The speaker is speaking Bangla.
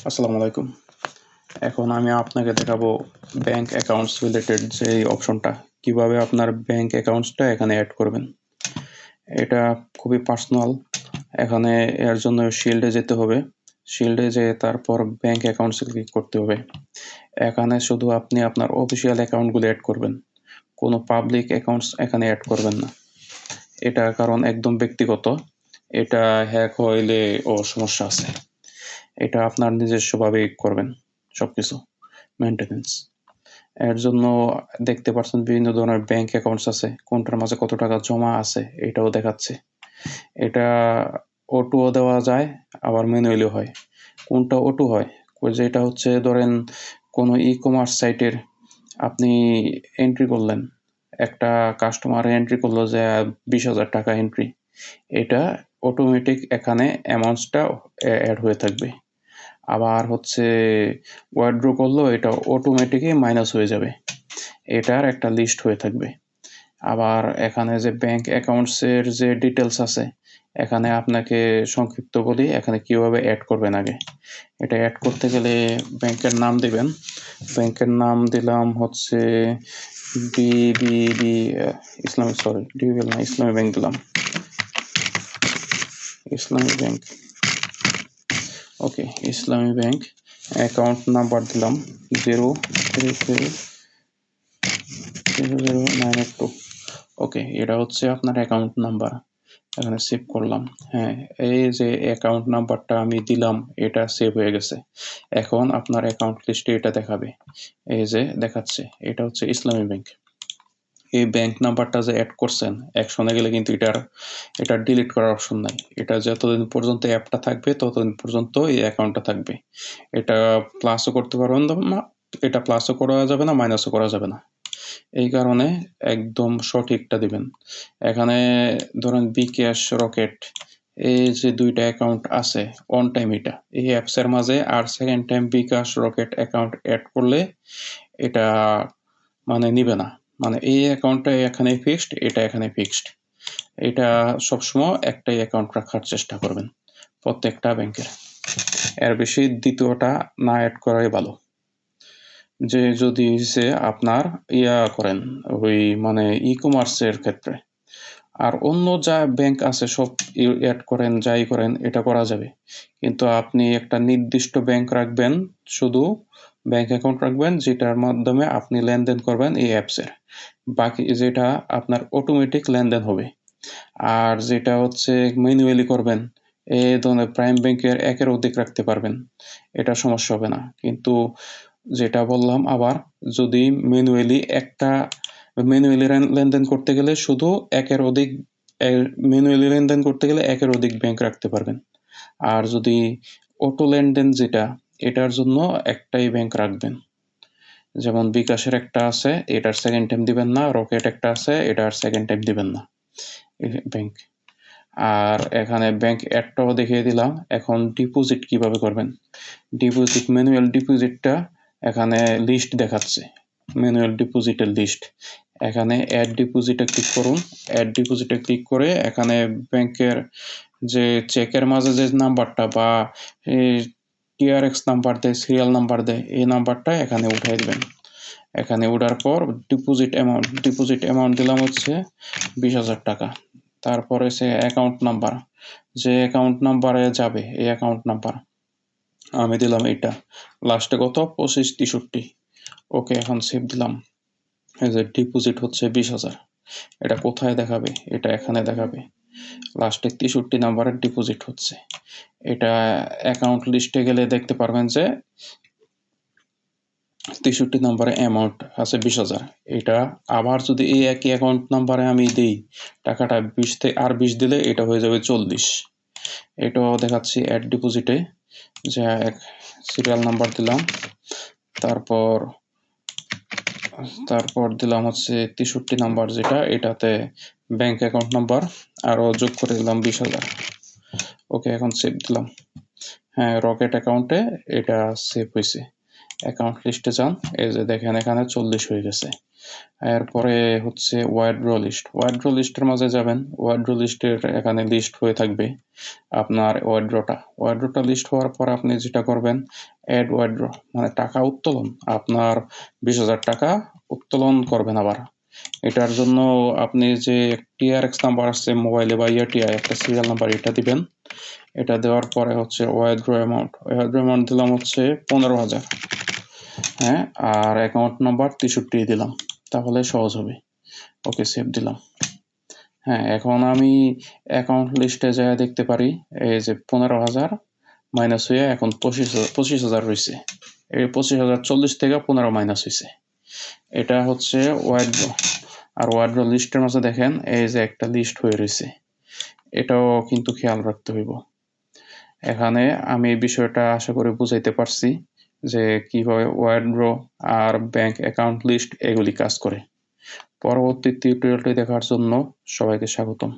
আসসালামু আলাইকুম। এখন আমি আপনাকে দেখাবো ব্যাংক অ্যাকাউন্টস রিলেটেড যে অপশনটা, কিভাবে আপনার ব্যাংক অ্যাকাউন্টসটা এখানে এড করবেন। এটা খুবই পার্সোনাল। এখানে এর জন্য শিল্ডে যেতে হবে। শিল্ডে যেয়ে তারপর ব্যাংক অ্যাকাউন্টসে ক্লিক করতে হবে। এখানে শুধু আপনি আপনার অফিসিয়াল অ্যাকাউন্টগুলো এড করবেন। কোনো পাবলিক অ্যাকাউন্টস এখানে এড করবেন না। এটা কারণ একদম ব্যক্তিগত। এটা হ্যাক হইলে সমস্যা আছে। এটা আপনার নিজস্বভাবেই করবেন সবকিছু মেইনটেন্যান্স। এর জন্য দেখতে পাচ্ছেন বিভিন্ন ধরনের ব্যাংক অ্যাকাউন্টস আছে। কোনটার মাঝে কত টাকা জমা আছে এটাও দেখাচ্ছে। এটা অটোও দেওয়া যায়, আবার ম্যানুয়ালিও হয়। কোনটা অটো হয়? যেটা হচ্ছে ধরেন কোনো ই-কমার্স সাইটের আপনি এন্ট্রি করলেন। একটা কাস্টমার এন্ট্রি করলো যে 20,000 টাকা এন্ট্রি। এটা অটোমেটিক এখানে অ্যামাউন্টসটা এড হয়ে থাকবে। আবার হচ্ছে উইথড্র করলো, এটা অটোমেটিকই মাইনাস হয়ে যাবে। এটার একটা লিস্ট হয়ে থাকবে। আবার এখানে যে ব্যাংক অ্যাকাউন্টসের যে ডিটেলস আছে, এখানে আপনাকে সংক্ষিপ্ত বলি এখানে কিভাবে অ্যাড করবেন আগে। এটা অ্যাড করতে গেলে ব্যাংকের নাম দিবেন। ব্যাংকের নাম দিলাম হচ্ছে ডিবিবি ইসলামিক, সরি ডিবিএল না, ইসলামী ব্যাংক দিলাম। ইসলামী ব্যাংক, ওকে ইসলামী ব্যাংক। অ্যাকাউন্ট নাম্বার দিলাম 033000982। ওকে, এটা হচ্ছে আপনার অ্যাকাউন্ট নাম্বার। এখানে সেভ করলাম। হ্যাঁ, এই যে অ্যাকাউন্ট নাম্বারটা আমি দিলাম এটা সেভ হয়ে গেছে। এখন আপনার অ্যাকাউন্ট লিস্টে এটা দেখাবে। এই যে দেখাচ্ছে, এটা হচ্ছে ইসলামী ব্যাংক। এই ব্যাংক নাম্বারটা যে অ্যাড করছেন, অ্যাকশনে গেলে কিন্তু এটা ডিলিট করার অপশন নাই। এটা যতদিন পর্যন্ত অ্যাপটা থাকবে ততদিন পর্যন্ত এই অ্যাকাউন্টটা থাকবে। এটা প্লাসও করতে পারবেন না, এটা প্লাসও করা যাবে না, মাইনাসও করা যাবে না। এই কারণে একদম সঠিকটা দিবেন। এখানে ধরেন বিকাশ, রকেট, এই যে দুইটা অ্যাকাউন্ট আছে অন টাইম, এটা এই অ্যাপসের মাঝে আর সেকেন্ড টাইম বিকাশ, রকেট অ্যাকাউন্ট অ্যাড করলে এটা মানে নিবে না। মানে এই অ্যাকাউন্টটা এখানে ফিক্সড, এটা এখানে ফিক্সড। এটা সবসময় একটাই অ্যাকাউন্ট রাখার চেষ্টা করবেন প্রত্যেকটা ব্যাংকের। এর বেশি দ্বিতীয়টা না অ্যাড করাই ভালো। যে যদি সে আপনার করেন ওই মানে ই-কমার্সের ক্ষেত্রে, আর অন্য যা ব্যাংক আছে সব অ্যাড করেন, যাই করেন এটা করা যাবে। কিন্তু আপনি একটা নির্দিষ্ট ব্যাংক রাখবেন, শুধু ব্যাংক অ্যাকাউন্ট রাখবেন যেটার মাধ্যমে আপনি লেনদেন করবেন এই অ্যাপসের। বাকি যেটা আপনার অটোমেটিক লেনদেন হবে। আর যেটা হচ্ছে ম্যানুয়ালি করবেন, এই ধরনের প্রাইম ব্যাংকের একের অধিক রাখতে পারবেন, এটা সমস্যা হবে না। কিন্তু যেটা বললাম আবার, যদি ম্যানুয়ালি লেনদেন করতে গেলে শুধু একের অধিক ম্যানুয়ালি লেনদেন করতে গেলে একের অধিক ব্যাংক রাখতে পারবেন। আর যদি অটো লেনদেন যেটা, এটার জন্য একটাই ব্যাংক রাখবেন। যেমন বিকাশের একটা আছে, এটার সেকেন্ড টাইম দিবেন না। রকেট একটা আছে, এটার সেকেন্ড টাইম দিবেন না ব্যাংক। আর এখানে ব্যাংক অ্যাডটাও দেখিয়ে দিলাম। এখন ডিপোজিট কিভাবে করবেন। ডিপোজিট, ম্যানুয়াল ডিপোজিটটা এখানে লিস্ট দেখাচ্ছে, ম্যানুয়াল ডিপোজিটের লিস্ট। এখানে অ্যাড ডিপোজিটে ক্লিক করুন। অ্যাড ডিপোজিটে ক্লিক করে এখানে ব্যাংকের যে চেকের মাঝে যে নাম্বারটা বা টিআরএক্স নাম্বার দেয়, সিরিয়াল নাম্বার দেয়, এই নাম্বারটা এখানে উঠাই দিবেন। এখানে ওঠার পর ডিপোজিট অ্যামাউন্ট দিলাম হচ্ছে 20,000 টাকা। তারপরে সে অ্যাকাউন্ট নাম্বার, যে অ্যাকাউন্ট নাম্বারে যাবে এই অ্যাকাউন্ট নাম্বার আমি দিলাম এইটা। লাস্টে কত? 2563। ওকে, এখন সেভ দিলাম। এই যে ডিপোজিট হচ্ছে 20,000। এটা কোথায় দেখাবে? এটা এখানে দেখাবে। লাস্টে 63 নাম্বারের ডিপোজিট হচ্ছে। এটা অ্যাকাউন্ট লিস্টে গেলে দেখতে পারবেন যে 63 নাম্বারে অ্যামাউন্ট আছে 20,000। এটা আবার যদি এই একই অ্যাকাউন্ট নাম্বারে আমি দিই, টাকাটা 20 থেকে আর 20 দিলে এটা হয়ে যাবে 40। এটাও দেখাচ্ছি অ্যাড ডিপোজিটে, যে এক সিরিয়াল নাম্বার দিলাম, তারপর তারপর দিলাম হচ্ছে 63 নাম্বার যেটা, এটাতে ব্যাংক অ্যাকাউন্ট নাম্বার আরও যোগ করে দিলাম 20,000। ওকে, এখন সেভ দিলাম। হ্যাঁ, রকেট অ্যাকাউন্টে এটা সেভ হয়েছে। অ্যাকাউন্ট লিস্টে যান, এই যে দেখেন এখানে 40 হয়ে গেছে। এরপরে হচ্ছে উইথড্র লিস্ট। উইথড্র লিস্টের মাঝে যাবেন। উইথড্র লিস্টের এখানে লিস্ট হয়ে থাকবে আপনার উইথড্রটা। উইথড্রটা লিস্ট হওয়ার পর আপনি যেটা করবেন এড উইথড্র মানে টাকা উত্তোলন। আপনার 20,000 টাকা উত্তোলন করবেন আবার। এটার জন্য আপনি যে TRX নাম্বার আসছে মোবাইলে বা ইয়াটিআই একটা সিরিয়াল নাম্বার এটা দিবেন। এটা দেওয়ার পরে হচ্ছে উইথড্র অ্যামাউন্ট। উইথড্র অ্যামাউন্ট দিলাম হচ্ছে 15,000। হ্যাঁ, আর অ্যাকাউন্ট নাম্বার 63 দিলাম। তাহলে সহজ হবে। ওকে সেভ দিলাম। হ্যাঁ, এখন আমি অ্যাকাউন্ট লিস্টে যাইয়া দেখতে পারি এই যে 15,000 মাইনাস হইয়া এখন 25,000 রইছে। এই 25,000 40 থেকে 15 মাইনাস হইছে। এটা হচ্ছে উইথড্র। আর উইথড্র লিস্টের মাঝে দেখেন এই যে একটা লিস্ট হয়ে রইছে। এটাও কিন্তু খেয়াল রাখতে হইব। এখানে আমি এই বিষয়টা আশা করি বুঝাইতে পারছি যে কিভাবে উইথড্র আর ব্যাংক অ্যাকাউন্ট লিস্ট এগুলি কাজ করে। পরবর্তী টিউটোরিয়ালটি দেখার জন্য সবাইকে স্বাগতম।